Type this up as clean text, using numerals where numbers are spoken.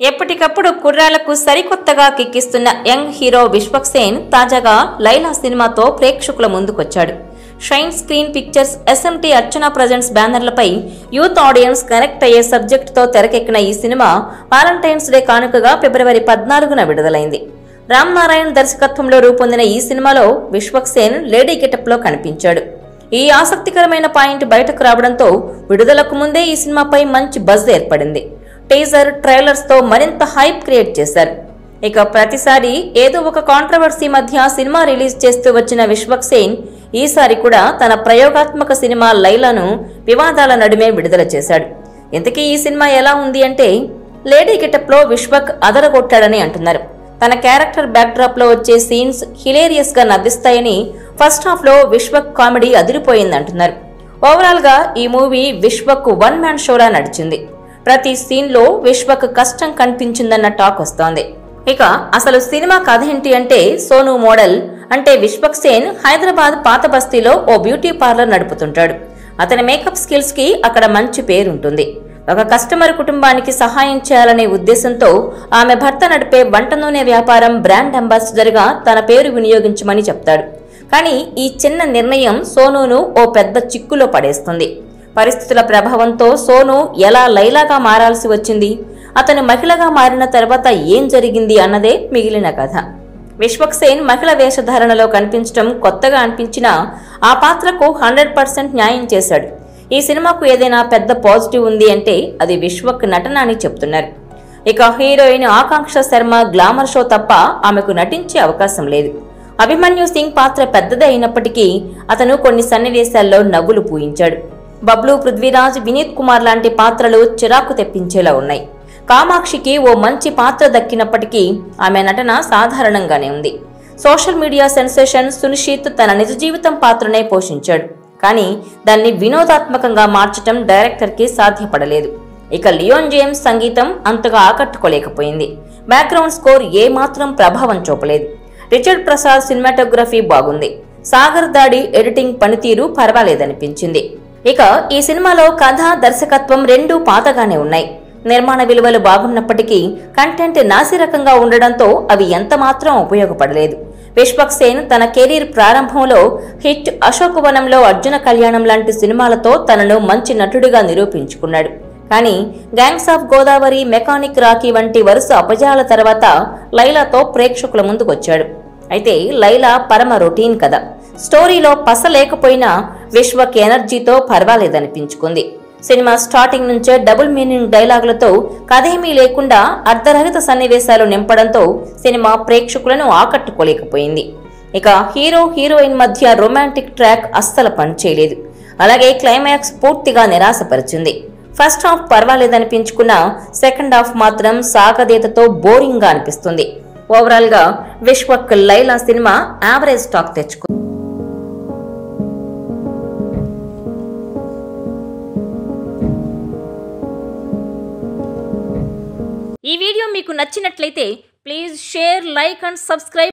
ఎప్పటికప్పుడు కుర్రాళ్లకు సరికొత్తగా కిక్కిస్తున్న young hero Vishwak Sen తాజాగా లైలా సినిమాతో ప్రేక్షకుల ముందుకొచ్చాడు. షైన్ స్క్రీన్ పిక్చర్స్, ఎస్ఎంటీ అర్చన ప్రజెంట్స్ బ్యానర్లపై యూత్ ఆడియన్స్ కనెక్ట్ అయ్యే సబ్జెక్టుతో తెరకెక్కిన ఈ సినిమా వాలంటైన్స్ డే కానుకగా ఫిబ్రవరి 14న విడుదలైంది. రామ్ నారాయణ్ దర్శకత్వంలో రూపొందిన ఈ సినిమాలో విశ్వక్ సేన్ లేడీ గెటప్లో కనిపించాడు. ఈ ఆసక్తికరమైన పాయింట్ బయటకు రావడంతో విడుదలకు ముందే ఈ సినిమాపై మంచి బజ్ ఏర్పడింది. టీజర్, ట్రైలర్స్ తో మరింత హైప్ క్రియేట్ చేశారు. ఇక ప్రతిసారి ఏదో ఒక కాంట్రవర్సీ మధ్య సినిమా రిలీజ్ చేస్తూ వచ్చిన విశ్వక్ సేన్ ఈసారి కూడా తన ప్రయోగాత్మక సినిమా లైలాను వివాదాల నడుమే విడుదల చేశాడు. ఇంతకీ ఈ సినిమా ఎలా ఉంది అంటే, లేడీ గెటప్ లో విశ్వక్ అదరగొట్టాడని అంటున్నారు. తన క్యారెక్టర్ బ్యాక్డ్రాప్ లో వచ్చే సీన్స్ హిలేరియస్ గా నవ్విస్తాయని, ఫస్ట్ హాఫ్ లో విశ్వక్ కామెడీ అదిరిపోయిందంటున్నారు. ఓవరాల్ గా ఈ movie Vishwak one man shola నడిచింది. ప్రతి సీన్ లో విశ్వక్ కష్టం కనిపించిందన్న టాక్ వస్తోంది. ఇక అసలు సినిమా కథ ఏంటి అంటే, సోను మోడల్ అంటే విశ్వక్ సేన్ హైదరాబాద్ పాత బస్తీలో ఓ బ్యూటీ పార్లర్ నడుపుతుంటాడు. అతని మేకప్ స్కిల్స్ కి అక్కడ మంచి పేరుంటుంది. ఒక కస్టమర్ కుటుంబానికి సహాయం చేయాలనే ఉద్దేశంతో ఆమె భర్త నడిపే వంట నూనె వ్యాపారం బ్రాండ్ అంబాసిడర్ గా తన పేరు వినియోగించమని చెప్తాడు. కానీ ఈ చిన్న నిర్ణయం సోనును ఓ పెద్ద చిక్కులో పడేస్తుంది. పరిస్థితుల ప్రభావంతో సోను ఎలా లైలాగా మారాల్సి వచ్చింది, అతను మహిళగా మారిన తర్వాత ఏం జరిగింది అన్నదే మిగిలిన కథ. విశ్వక్ సేన్ మహిళ వేషధారణలో కనిపించడం కొత్తగా అనిపించినా ఆ పాత్రకు 100% న్యాయం చేశాడు. ఈ సినిమాకు ఏదైనా పెద్ద పాజిటివ్ ఉంది అంటే అది విశ్వక్ నటన అని చెప్తున్నారు. ఇక హీరోయిన్ ఆకాంక్ష శర్మ గ్లామర్ షో తప్ప ఆమెకు నటించే అవకాశం లేదు. అభిమన్యు సింగ్ పాత్ర పెద్దదే అయినప్పటికీ అతను కొన్ని సన్నివేశాల్లో నవ్వులు పూయించాడు. బబ్లు, పృథ్వీరాజ్, వినీత్ కుమార్ లాంటి పాత్రలు చిరాకు తెప్పించేలా ఉన్నాయి. కామాక్షికి ఓ మంచి పాత్ర దక్కినప్పటికీ ఆమె నటన సాధారణంగానే ఉంది. సోషల్ మీడియా సెన్సేషన్ సునిశ్చిత్ తన నిజ జీవితం పాత్రనే పోషించాడు. కానీ దాన్ని వినోదాత్మకంగా మార్చటం డైరెక్టర్కి సాధ్యపడలేదు. ఇక లియోన్ జేమ్స్ సంగీతం అంతగా ఆకట్టుకోలేకపోయింది. బ్యాక్గ్రౌండ్ స్కోర్ ఏమాత్రం ప్రభావం చూపలేదు. రిచర్డ్ ప్రసాద్ సినిమాటోగ్రఫీ బాగుంది. సాగర్ దాడి ఎడిటింగ్ పనితీరు పర్వాలేదనిపించింది. ఇక ఈ సినిమాలో కథ, దర్శకత్వం రెండూ పాతగానే ఉన్నాయి. నిర్మాణ విలువలు బాగున్నప్పటికీ కంటెంట్ నాసిరకంగా ఉండడంతో అవి ఎంతమాత్రం ఉపయోగపడలేదు. విశ్వక్ సేన్ తన కెరీర్ ప్రారంభంలో హిట్ అశోక్ వనంలో అర్జున కళ్యాణం లాంటి సినిమాలతో తనను మంచి నటుడిగా నిరూపించుకున్నాడు. కానీ gangs of Godavari, mechanic Rocky వంటి వరుస అపజయాల తర్వాత లైలాతో ప్రేక్షకుల ముందుకొచ్చాడు. అయితే లైలా పరమ రొటీన్ కథ. స్టోరీలో పస లేకపోయినా విశ్వక్ ఎనర్జీతో పర్వాలేదనిపించుకుంది. సినిమా స్టార్టింగ్ నుంచే డబుల్ మీనింగ్ డైలాగులతో కథేమీ లేకుండా అర్ధరహిత సన్నివేశాలు నింపడంతో సినిమా ప్రేక్షకులను ఆకట్టుకోలేకపోయింది. ఇక హీరో హీరోయిన్ మధ్య రొమాంటిక్ ట్రాక్ అస్సలు పనిచేయలేదు. అలాగే క్లైమాక్స్ పూర్తిగా నిరాశపరిచింది. ఫస్ట్ హాఫ్ పర్వాలేదనిపించుకున్నా సెకండ్ హాఫ్ మాత్రం సాగదీతతో బోరింగ్ గా అనిపిస్తుంది. ఓవరాల్ గా Vishwak Laila cinema average talk తెచ్చుకుంది. ఈ వీడియో మీకు నచ్చినట్లయితే please share, like and subscribe.